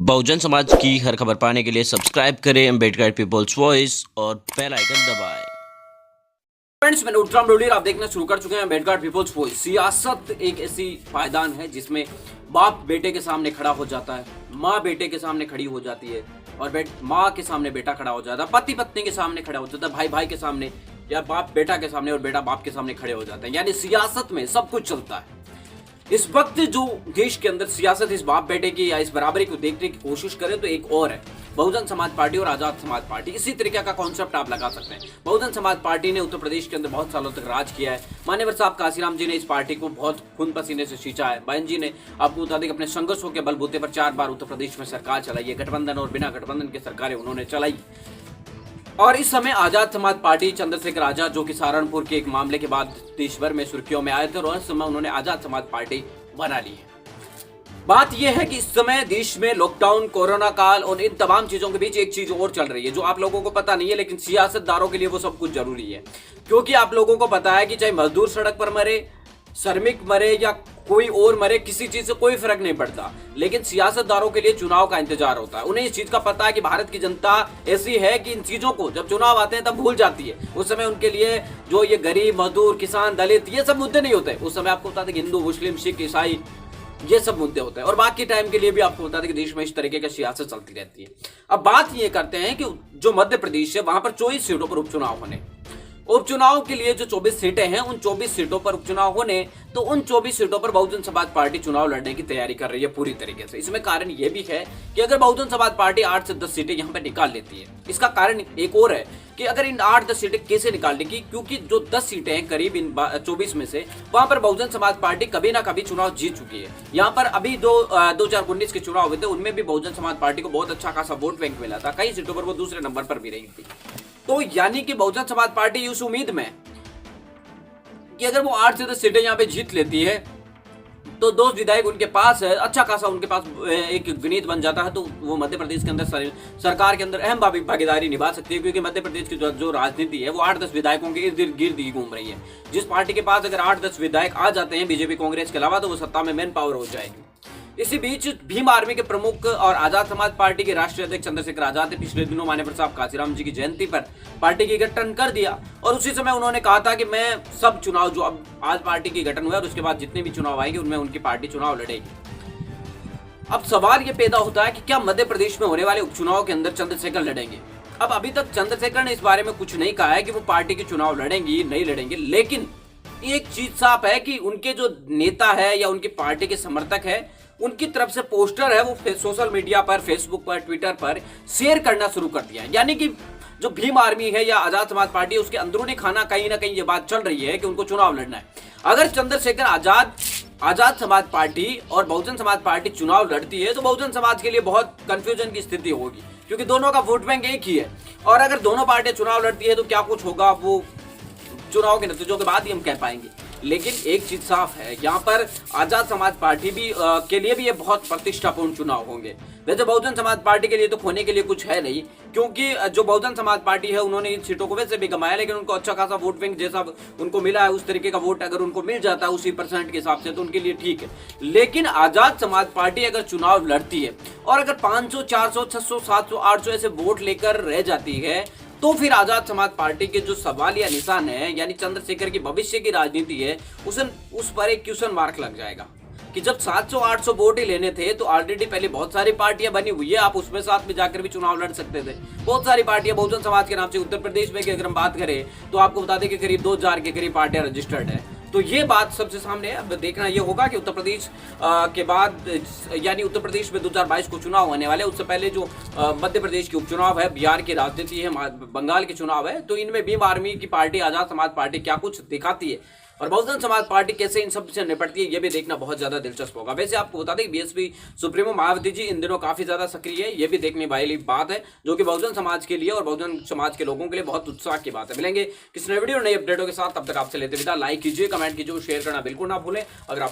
बहुजन समाज की हर खबर पाने के लिए सब्सक्राइब करें अम्बेडकर पीपल्स वॉइस और बेल आइकन दबाएं। फ्रेंड्स, मैं उत्तराम रोडी, आप देखना शुरू कर चुके हैं अम्बेडकर पीपल्स वॉइस। सियासत एक ऐसी पायदान है जिसमें बाप बेटे के सामने खड़ा हो जाता है, माँ बेटे के सामने खड़ी हो जाती है और माँ के सामने बेटा खड़ा हो जाता है, पति पत्नी के सामने खड़ा हो जाता है, भाई भाई के सामने या बाप बेटा के सामने और बेटा बाप के सामने खड़े हो जाते हैं। यानी सियासत में सब कुछ चलता है। इस वक्त जो देश के अंदर सियासत इस बाप बेटे की या इस बराबरी को देखने की कोशिश करें तो एक और है बहुजन समाज पार्टी और आजाद समाज पार्टी। इसी तरीके का कॉन्सेप्ट आप लगा सकते हैं। बहुजन समाज पार्टी ने उत्तर प्रदेश के अंदर बहुत सालों तक राज किया है। मान्यवर साहब काशीराम जी ने इस पार्टी को बहुत खून पसीने से सींचा है। बहन जी ने आपको बता दें अपने संघर्षों के बलबूते पर 4 बार उत्तर प्रदेश में सरकार चलाई है। गठबंधन और बिना गठबंधन की सरकारें उन्होंने चलाई। और इस समय आजाद समाज पार्टी चंद्रशेखर आजाद, जो कि सहारनपुर के एक मामले के बाद देश भर में सुर्खियों में आए थे, और उस समय उन्होंने आजाद समाज पार्टी बना ली है। बात यह है कि इस समय देश में लॉकडाउन, कोरोना काल और इन तमाम चीजों के बीच एक चीज और चल रही है जो आप लोगों को पता नहीं है, लेकिन सियासतदारों के लिए वो सब कुछ जरूरी है। क्योंकि आप लोगों को पता है कि चाहे मजदूर सड़क पर मरे, श्रमिक मरे या कोई और मरे, किसी चीज से कोई फर्क नहीं पड़ता, लेकिन सियासतदारों के लिए चुनाव का इंतजार होता है। उन्हें इस चीज का पता है कि भारत की जनता ऐसी है कि इन चीजों को जब चुनाव आते हैं तब भूल जाती है। उस समय उनके लिए जो ये गरीब, मजदूर, किसान, दलित, ये सब मुद्दे नहीं होते। उस समय आपको बता दें कि हिंदू, मुस्लिम, सिख, ईसाई, ये सब मुद्दे होते हैं। और बाकी टाइम के लिए भी आपको बता दें कि देश में इस तरीके की सियासत चलती रहती है। अब बात ये करते हैं कि जो मध्य प्रदेश है वहां पर 24 सीटों पर उपचुनाव होने, उपचुनाव के लिए जो 24 सीटें हैं, उन 24 सीटों पर उपचुनाव होने, तो उन 24 सीटों पर बहुजन समाज पार्टी चुनाव लड़ने की तैयारी कर रही है पूरी तरीके से। इसमें कारण यह भी है कि अगर बहुजन समाज पार्टी 8 से 10 सीटें यहां पर निकाल लेती है, इसका कारण एक और है कि अगर इन 8-10 सीटें कैसे निकालने की, क्योंकि जो 10 सीटें हैं करीब इन 24 में से, वहां पर बहुजन समाज पार्टी कभी ना कभी चुनाव जीत चुकी है। यहाँ पर अभी 2019 के चुनाव हुए थे, उनमें भी बहुजन समाज पार्टी को बहुत अच्छा खासा वोट बैंक मिला था। कई सीटों पर वो दूसरे नंबर पर भी रही थी। तो यानी कि बहुजन समाज पार्टी उस उम्मीद में कि अगर वो 8 से 10 सीटें यहाँ पे जीत लेती है तो 2 विधायक उनके पास है, अच्छा खासा उनके पास एक गणित बन जाता है, तो वो मध्य प्रदेश के अंदर सरकार के अंदर अहम भागीदारी निभा सकती है। क्योंकि मध्य प्रदेश की जो राजनीति है वो 8-10 विधायकों के इर्द गिर्द ही घूम रही है। जिस पार्टी के पास अगर 8-10 विधायक आ जाते हैं बीजेपी कांग्रेस के अलावा, तो वो सत्ता में मैन पावर हो जाएगी। इसी बीच भीम आर्मी के प्रमुख और आजाद समाज पार्टी के राष्ट्रीय अध्यक्ष चंद्रशेखर आजाद ने पिछले दिनों मान्यवर साहब काशीराम जी की जयंती पर पार्टी की गठन कर दिया। और उसी समय उन्होंने कहा था कि मैं सब चुनाव जो अब आज पार्टी की गठन हुआ है और उसके बाद जितने भी चुनाव आएंगे उनमें उनकी पार्टी चुनाव लड़ेगी। अब सवाल ये पैदा होता है कि क्या मध्य प्रदेश में होने वाले उपचुनाव के अंदर चंद्रशेखर लड़ेंगे? अब अभी तक चंद्रशेखर ने इस बारे में कुछ नहीं कहा है कि वो पार्टी के चुनाव लड़ेंगी नहीं लड़ेंगे, लेकिन एक चीज साफ है कि उनके जो नेता है या उनकी पार्टी के समर्थक है, उनकी तरफ से पोस्टर है वो सोशल मीडिया पर, फेसबुक पर, ट्विटर पर शेयर करना शुरू कर दिया है। यानी कि जो भीम आर्मी है या आजाद समाज पार्टी है, उसके अंदरूनी खाना कहीं ना कहीं ये बात चल रही है कि उनको चुनाव लड़ना है। अगर चंद्रशेखर आजाद समाज पार्टी और बहुजन समाज पार्टी चुनाव लड़ती है तो बहुजन समाज के लिए बहुत कंफ्यूजन की स्थिति होगी, क्योंकि दोनों का वोट बैंक एक ही है। और अगर दोनों पार्टियां चुनाव लड़ती है तो क्या कुछ होगा वो चुनाव के नतीजों के बाद ही हम कह पाएंगे। लेकिन एक चीज साफ है, यहाँ पर आजाद समाज पार्टी भी के लिए भी ये बहुत प्रतिष्ठापूर्ण चुनाव होंगे। वैसे बहुजन समाज पार्टी के लिए तो खोने के लिए कुछ है नहीं, क्योंकि जो बहुजन समाज पार्टी है उन्होंने इन सीटों को वैसे भी कमाया, लेकिन उनको अच्छा खासा वोट बैंक जैसा उनको मिला है उस तरीके का वोट अगर उनको मिल जाता है उसी % के हिसाब से तो उनके लिए ठीक है। लेकिन आजाद समाज पार्टी अगर चुनाव लड़ती है और अगर 500, 400, 600, 700, 800 ऐसे वोट लेकर रह जाती है, तो फिर आजाद समाज पार्टी के जो सवालिया निशान है, यानी चंद्रशेखर की भविष्य की राजनीति है, उस पर एक क्वेश्चन मार्क लग जाएगा कि जब 700-800 वोट ही लेने थे तो ऑलरेडी पहले बहुत सारी पार्टियां बनी हुई है, आप उसमें साथ में जाकर भी चुनाव लड़ सकते थे। बहुत सारी पार्टियां बहुजन समाज के नाम से उत्तर प्रदेश में अगर हम बात करें तो आपको बता दें कि करीब 2000 के करीब पार्टियां रजिस्टर्ड है। तो ये बात सबसे सामने है। अब देखना ये होगा कि उत्तर प्रदेश के बाद, यानी उत्तर प्रदेश में 2022 को चुनाव होने वाले, उससे पहले जो मध्य प्रदेश के उपचुनाव है, बिहार की राजनीति है, बंगाल के चुनाव है, तो इनमें भीम आर्मी की पार्टी, आजाद समाज पार्टी क्या कुछ दिखाती है और बहुजन समाज पार्टी कैसे इन सब से निपटती है, ये भी देखना बहुत ज्यादा दिलचस्प होगा। वैसे आपको बता दें बीएसपी सुप्रीमो मायावती जी इन दिनों काफी ज्यादा सक्रिय है, ये भी देखने वाली बात है, जो कि बहुजन समाज के लिए और बहुजन समाज के लोगों के लिए बहुत उत्साह की बात है। मिलेंगे किसी नए वीडियो नई अपडेटों के साथ, तब तक आपसे लेते विदा। लाइक कीजिए, कमेंट कीजिए, शेयर करना बिल्कुल ना भूलें। अगर आप